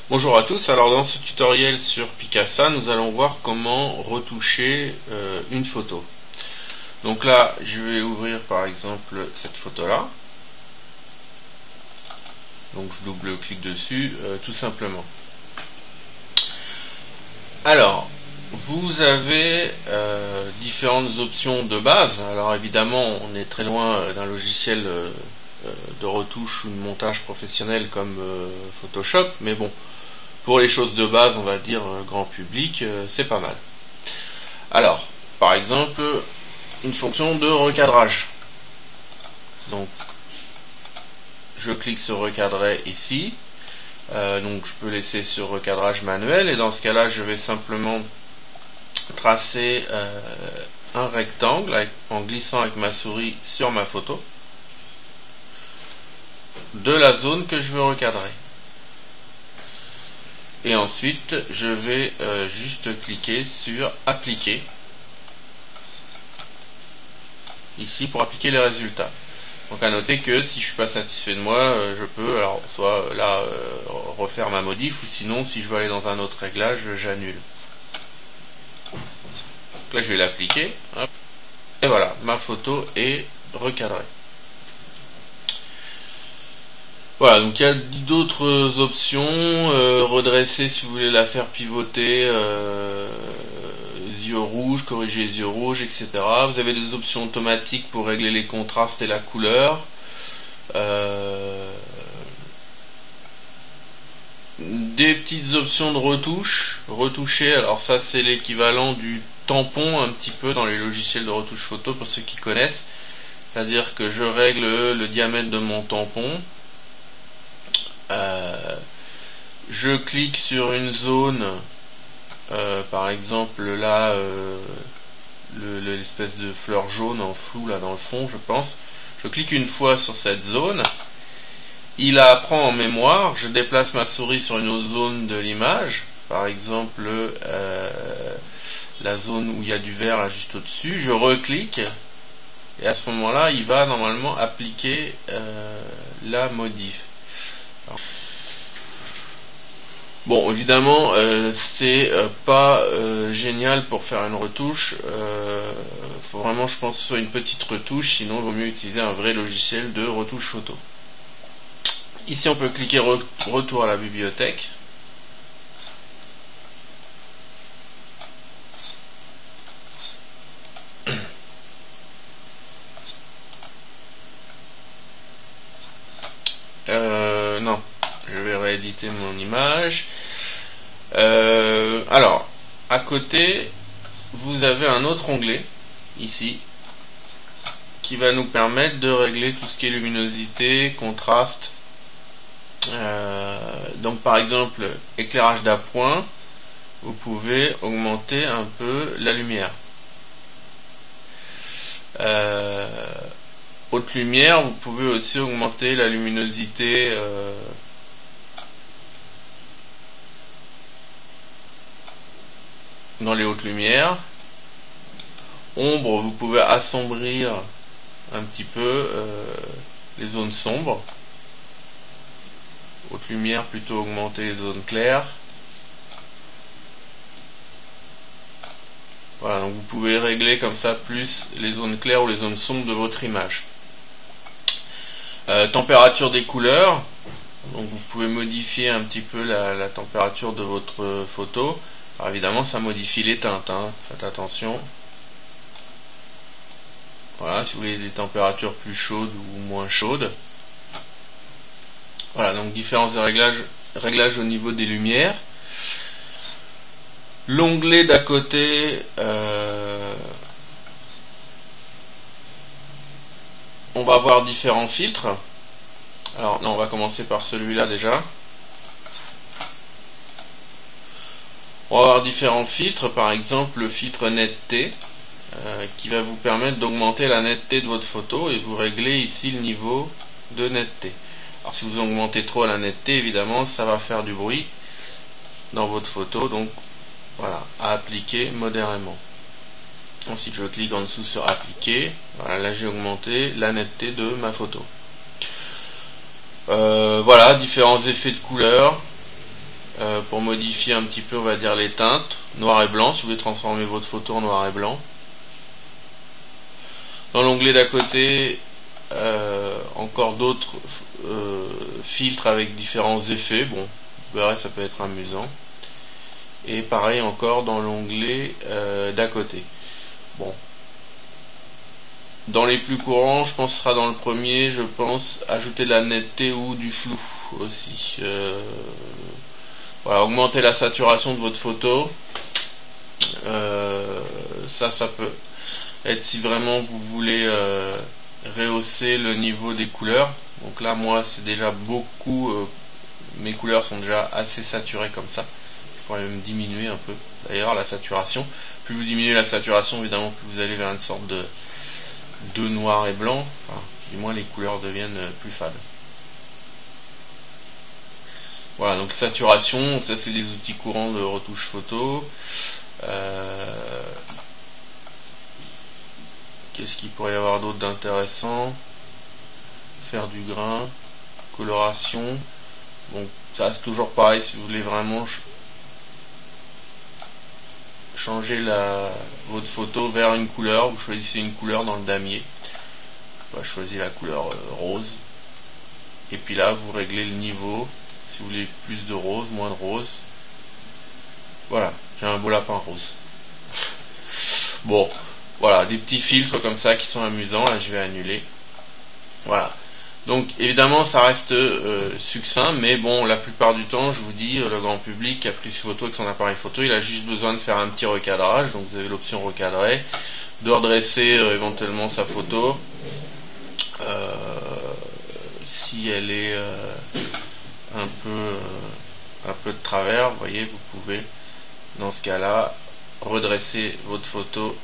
Bonjour à tous, alors dans ce tutoriel sur Picasa, nous allons voir comment retoucher une photo. Donc là, je vais ouvrir par exemple cette photo-là. Donc je double-clique dessus, tout simplement. Alors, vous avez différentes options de base. Alors évidemment, on est très loin d'un logiciel de retouche ou de montage professionnel comme Photoshop, mais bon, pour les choses de base, on va dire grand public, c'est pas mal. Alors, par exemple, une fonction de recadrage. Donc, je clique sur recadrer ici. Donc, je peux laisser sur recadrage manuel. Et dans ce cas-là, je vais simplement tracer un rectangle en glissant avec ma souris sur ma photo de la zone que je veux recadrer. Et ensuite, je vais juste cliquer sur appliquer ici pour appliquer les résultats. Donc à noter que si je suis pas satisfait de moi, je peux alors soit là refaire ma modif, ou sinon si je veux aller dans un autre réglage, j'annule. Donc là je vais l'appliquer, et voilà, ma photo est recadrée. Voilà, donc il y a d'autres options, redresser si vous voulez la faire pivoter, yeux rouges, corriger les yeux rouges, etc. Vous avez des options automatiques pour régler les contrastes et la couleur. Des petites options de retoucher, alors ça c'est l'équivalent du tampon un petit peu dans les logiciels de retouche photo pour ceux qui connaissent, c'est à dire que je règle le diamètre de mon tampon, je clique sur une zone, par exemple là l'espèce de fleur jaune en flou là dans le fond je pense, je clique une fois sur cette zone, il apprend en mémoire, je déplace ma souris sur une autre zone de l'image, par exemple la zone où il y a du vert là juste au-dessus, je reclique et à ce moment-là il va normalement appliquer la modif. Alors, bon évidemment c'est pas génial pour faire une retouche, faut vraiment je pense soit une petite retouche, sinon il vaut mieux utiliser un vrai logiciel de retouche photo. Ici on peut cliquer retour à la bibliothèque. Non, je vais rééditer mon image. Alors, à côté, vous avez un autre onglet, ici, qui va nous permettre de régler tout ce qui est luminosité, contraste. Donc par exemple, éclairage d'appoint, vous pouvez augmenter un peu la lumière. Haute lumière, vous pouvez aussi augmenter la luminosité dans les hautes lumières. Ombre, vous pouvez assombrir un petit peu les zones sombres. Haute lumière, plutôt augmenter les zones claires. Voilà, donc vous pouvez régler comme ça plus les zones claires ou les zones sombres de votre image. Température des couleurs, donc vous pouvez modifier un petit peu la température de votre photo. Alors évidemment ça modifie les teintes, hein, faites attention. Voilà, si vous voulez des températures plus chaudes ou moins chaudes. Voilà, donc différents réglages au niveau des lumières. L'onglet d'à côté, on va avoir différents filtres. Alors, non, on va commencer par celui-là déjà. On va avoir différents filtres, par exemple le filtre netteté, qui va vous permettre d'augmenter la netteté de votre photo et vous réglez ici le niveau de netteté. Alors si vous augmentez trop la netteté, évidemment, ça va faire du bruit dans votre photo, donc voilà, à appliquer modérément. Ensuite, je clique en dessous sur appliquer. Voilà, là j'ai augmenté la netteté de ma photo. Voilà, différents effets de couleur. pour modifier un petit peu, on va dire, les teintes, noir et blanc, si vous voulez transformer votre photo en noir et blanc. Dans l'onglet d'à côté, encore d'autres filtres avec différents effets. Bon, vous verrez, ça peut être amusant. Et pareil encore dans l'onglet d'à côté. Bon. Dans les plus courants, je pense que ce sera dans le premier, je pense, ajouter de la netteté ou du flou aussi. Voilà, augmenter la saturation de votre photo. Ça peut être si vraiment vous voulez rehausser le niveau des couleurs. Donc là, moi, c'est déjà beaucoup, mes couleurs sont déjà assez saturées comme ça. Je pourrais même diminuer un peu, d'ailleurs, la saturation. Plus vous diminuez la saturation, évidemment, plus vous allez vers une sorte de noir et blanc. Enfin, du moins, les couleurs deviennent plus fades. Voilà, donc saturation, ça c'est les outils courants de retouche photo. Qu'est-ce qu'il pourrait y avoir d'autre d'intéressant? Faire du grain, coloration. Bon, ça c'est toujours pareil, si vous voulez vraiment changer votre photo vers une couleur, vous choisissez une couleur dans le damier. On va choisir la couleur rose. Et puis là, vous réglez le niveau. Si vous voulez plus de rose, moins de rose. Voilà, j'ai un beau lapin rose. Bon, voilà, des petits filtres comme ça qui sont amusants. Là, je vais annuler. Voilà. Donc, évidemment, ça reste succinct, mais bon, la plupart du temps, je vous dis, le grand public qui a pris ses photos avec son appareil photo, il a juste besoin de faire un petit recadrage. Donc, vous avez l'option recadrer, de redresser éventuellement sa photo. Si elle est un peu de travers, vous voyez, vous pouvez dans ce cas là redresser votre photo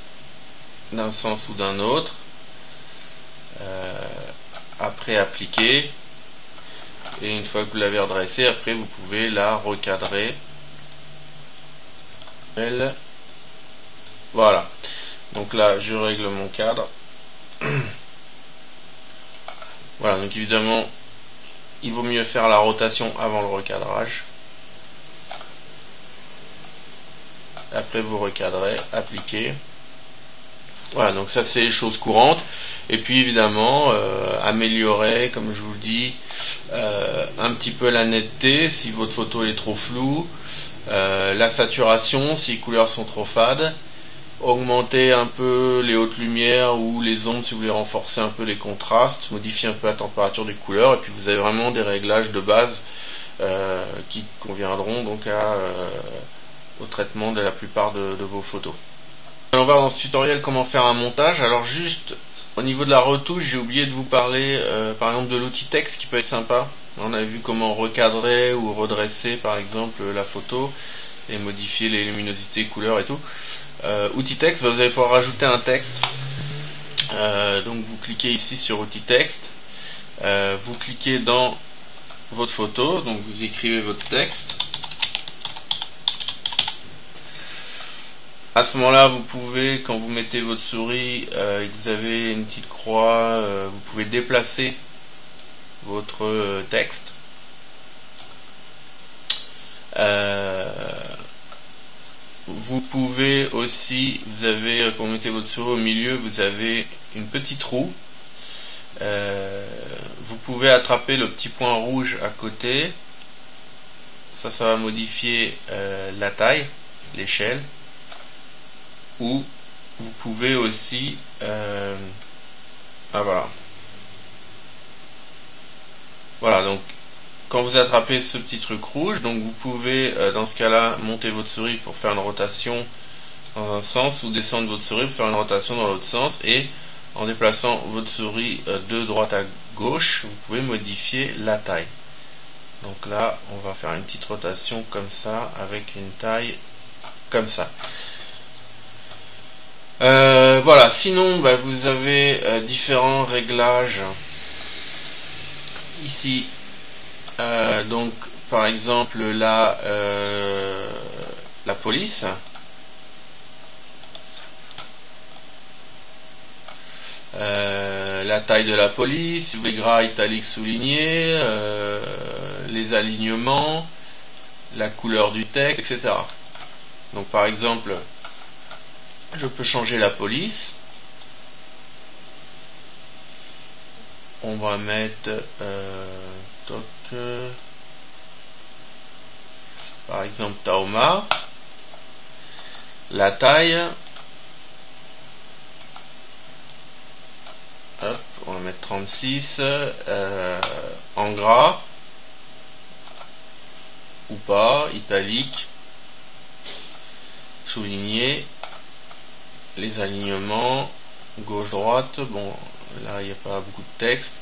d'un sens ou d'un autre, après appliquer, et une fois que vous l'avez redressée, après vous pouvez la recadrer. Voilà, donc là je règle mon cadre. Voilà, donc évidemment il vaut mieux faire la rotation avant le recadrage. Après vous recadrez, appliquez. Voilà, donc ça c'est les choses courantes. Et puis évidemment améliorer, comme je vous le dis, un petit peu la netteté si votre photo est trop floue, la saturation si les couleurs sont trop fades, augmenter un peu les hautes lumières ou les ombres si vous voulez renforcer un peu les contrastes, modifier un peu la température des couleurs, et puis vous avez vraiment des réglages de base qui conviendront donc au traitement de la plupart de vos photos. Allons voir dans ce tutoriel comment faire un montage. Alors juste au niveau de la retouche, j'ai oublié de vous parler par exemple de l'outil texte qui peut être sympa. On a vu comment recadrer ou redresser par exemple la photo et modifier les luminosités, couleurs et tout. Outil texte, vous allez pouvoir rajouter un texte. Donc vous cliquez ici sur outil texte, vous cliquez dans votre photo, donc vous écrivez votre texte. À ce moment-là, vous pouvez, quand vous mettez votre souris et que vous avez une petite croix, vous pouvez déplacer votre texte. Vous pouvez aussi, quand vous mettez votre souris au milieu, vous avez une petite roue. Vous pouvez attraper le petit point rouge à côté. Ça va modifier la taille, l'échelle. Ou vous pouvez aussi voilà, donc quand vous attrapez ce petit truc rouge, donc vous pouvez dans ce cas là monter votre souris pour faire une rotation dans un sens, ou descendre votre souris pour faire une rotation dans l'autre sens, et en déplaçant votre souris de droite à gauche, vous pouvez modifier la taille. Donc là on va faire une petite rotation comme ça avec une taille comme ça. Voilà, sinon vous avez différents réglages ici. Donc par exemple là la police, la taille de la police, les gras italiques soulignés, les alignements, la couleur du texte, etc. Donc par exemple, je peux changer la police. On va mettre par exemple Taoma. La taille, hop, on va mettre 36, en gras ou pas, italique, souligné, les alignements, gauche-droite, bon là il n'y a pas beaucoup de texte.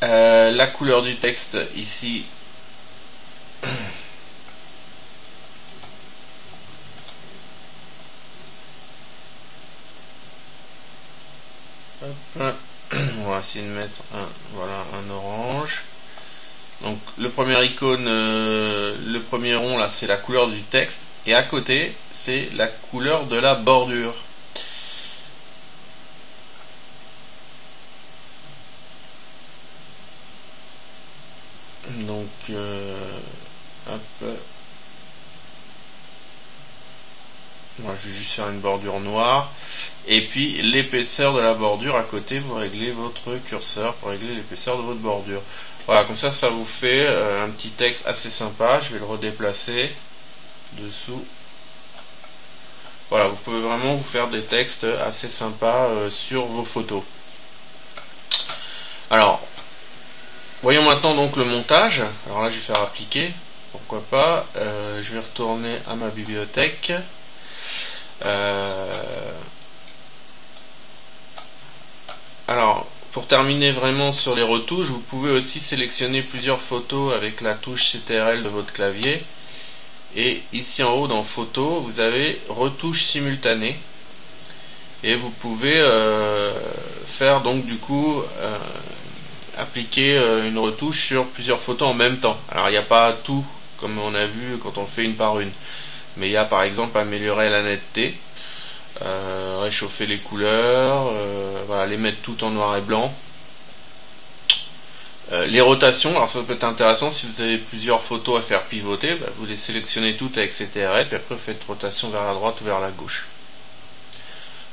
La couleur du texte ici, hop, on va essayer de mettre un orange. Donc le premier icône, le premier rond là, c'est la couleur du texte, et à côté c'est la couleur de la bordure. Donc hop, moi je vais juste faire une bordure noire, et puis l'épaisseur de la bordure à côté, vous réglez votre curseur pour régler l'épaisseur de votre bordure. Voilà, comme ça vous fait un petit texte assez sympa. Je vais le redéplacer dessous. Voilà, vous pouvez vraiment vous faire des textes assez sympas sur vos photos. Alors, voyons maintenant donc le montage. Alors là, je vais faire appliquer, pourquoi pas. Je vais retourner à ma bibliothèque. Alors, pour terminer vraiment sur les retouches, vous pouvez aussi sélectionner plusieurs photos avec la touche CTRL de votre clavier. Et ici en haut dans photo, vous avez retouche simultanée. Et vous pouvez faire donc du coup appliquer une retouche sur plusieurs photos en même temps. Alors il n'y a pas tout comme on a vu quand on fait une par une. Mais il y a par exemple améliorer la netteté. Réchauffer les couleurs, voilà, les mettre toutes en noir et blanc. Les rotations, alors ça peut être intéressant si vous avez plusieurs photos à faire pivoter, vous les sélectionnez toutes avec CTRL, puis après vous faites rotation vers la droite ou vers la gauche.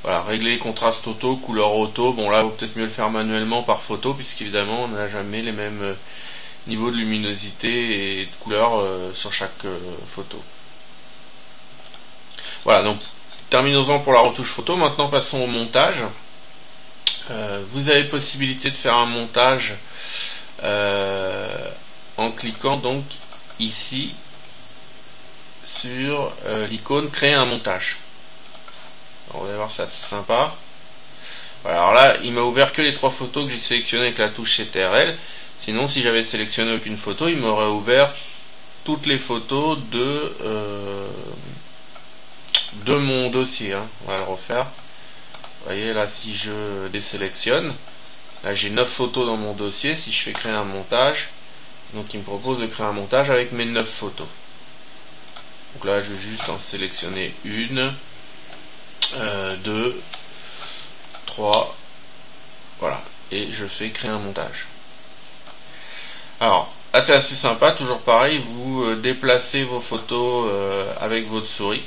Voilà, régler les contrastes auto, couleur auto, bon là il vaut peut-être mieux le faire manuellement par photo, puisqu'évidemment on n'a jamais les mêmes niveaux de luminosité et de couleur sur chaque photo. Voilà, donc terminons-en pour la retouche photo. Maintenant passons au montage. Vous avez possibilité de faire un montage en cliquant donc ici sur l'icône créer un montage. Alors, vous allez voir, ça c'est sympa. Voilà, alors là il m'a ouvert que les trois photos que j'ai sélectionnées avec la touche CTRL. Sinon si j'avais sélectionné aucune photo, il m'aurait ouvert toutes les photos de mon dossier, hein. On va le refaire. Vous voyez là, si je désélectionne, là j'ai 9 photos dans mon dossier. Si je fais créer un montage, donc il me propose de créer un montage avec mes 9 photos. Donc là je vais juste en sélectionner une, 2, 3, voilà, et je fais créer un montage. Alors là c'est assez sympa, toujours pareil, vous déplacez vos photos avec votre souris.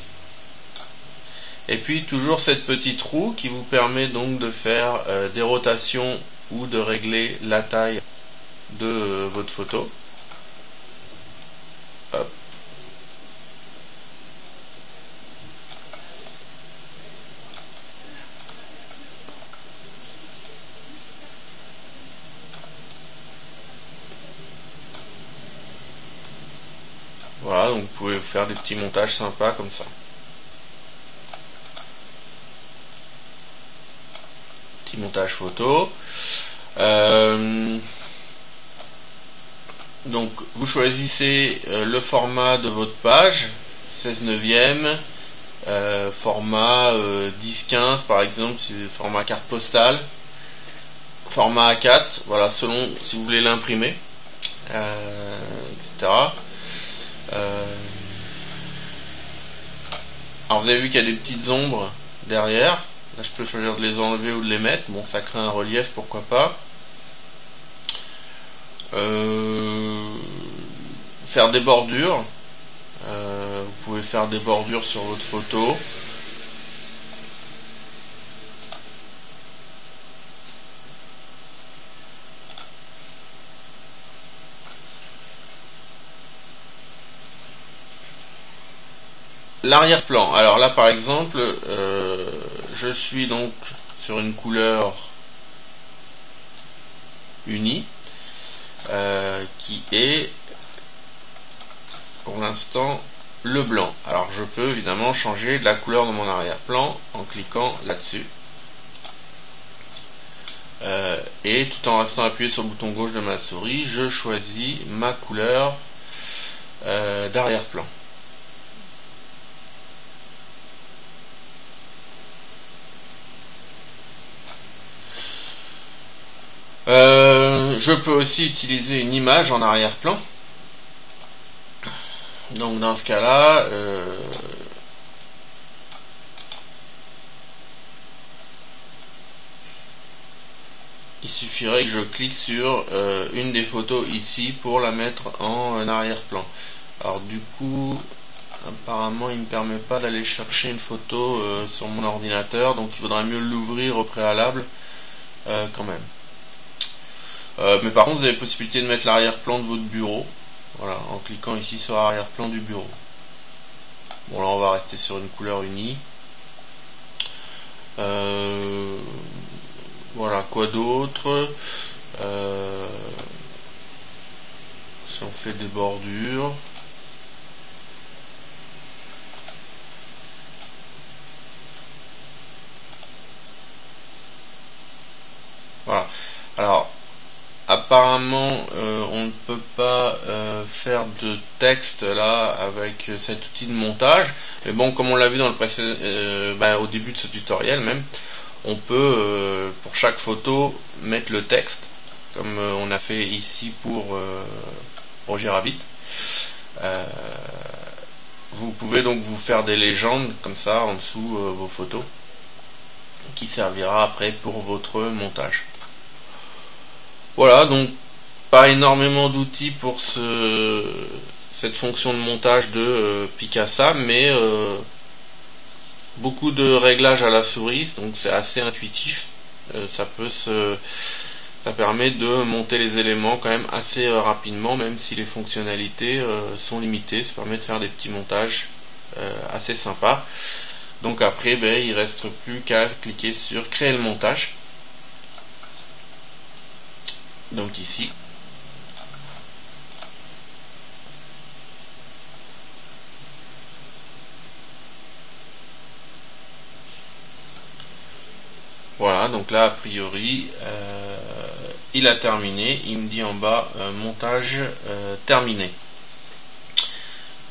Et puis toujours cette petite roue qui vous permet donc de faire des rotations ou de régler la taille de votre photo. Hop. Voilà, donc vous pouvez vous faire des petits montages sympas comme ça. Petit montage photo. Donc vous choisissez le format de votre page, 16/9, format 10-15 par exemple, c'est le format carte postale, format A4, voilà, selon si vous voulez l'imprimer, etc. Alors vous avez vu qu'il y a des petites ombres derrière. Là je peux choisir de les enlever ou de les mettre. Bon, ça crée un relief, pourquoi pas. faire des bordures. Vous pouvez faire des bordures sur votre photo. L'arrière-plan. Alors là, par exemple, je suis donc sur une couleur unie qui est pour l'instant le blanc. Alors je peux évidemment changer la couleur de mon arrière-plan en cliquant là-dessus. Et tout en restant appuyé sur le bouton gauche de ma souris, je choisis ma couleur d'arrière-plan. Je peux aussi utiliser une image en arrière-plan. Donc dans ce cas-là, il suffirait que je clique sur une des photos ici pour la mettre en arrière-plan. Alors du coup, apparemment il ne me permet pas d'aller chercher une photo sur mon ordinateur, donc il vaudrait mieux l'ouvrir au préalable quand même. Mais par contre vous avez la possibilité de mettre l'arrière-plan de votre bureau, voilà, en cliquant ici sur l'arrière-plan du bureau. Bon là on va rester sur une couleur unie. Voilà, quoi d'autre, si on fait des bordures, voilà. Alors apparemment on ne peut pas faire de texte là avec cet outil de montage, mais bon, comme on l'a vu dans le précédent, au début de ce tutoriel même, on peut pour chaque photo mettre le texte comme on a fait ici pour Roger Rabbit. Vous pouvez donc vous faire des légendes comme ça en dessous vos photos, qui servira après pour votre montage. Voilà, donc pas énormément d'outils pour cette fonction de montage de Picasa, mais beaucoup de réglages à la souris, donc c'est assez intuitif. Ça permet de monter les éléments quand même assez rapidement, même si les fonctionnalités sont limitées. Ça permet de faire des petits montages assez sympas. Donc après, il reste plus qu'à cliquer sur créer le montage. Donc ici. Voilà, donc là a priori il a terminé, il me dit en bas montage terminé.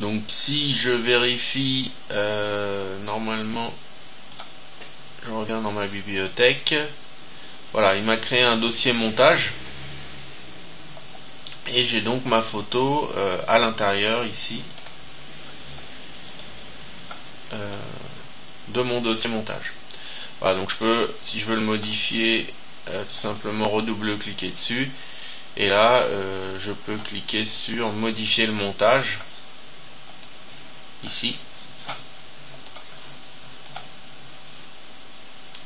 Donc si je vérifie, normalement je reviens dans ma bibliothèque, voilà, il m'a créé un dossier montage et j'ai donc ma photo à l'intérieur ici de mon dossier montage. Voilà, donc je peux, si je veux le modifier, tout simplement redouble-cliquer dessus, et là je peux cliquer sur modifier le montage ici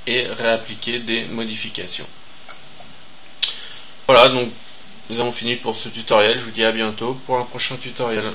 et réappliquer des modifications. Voilà, donc nous avons fini pour ce tutoriel. Je vous dis à bientôt pour un prochain tutoriel.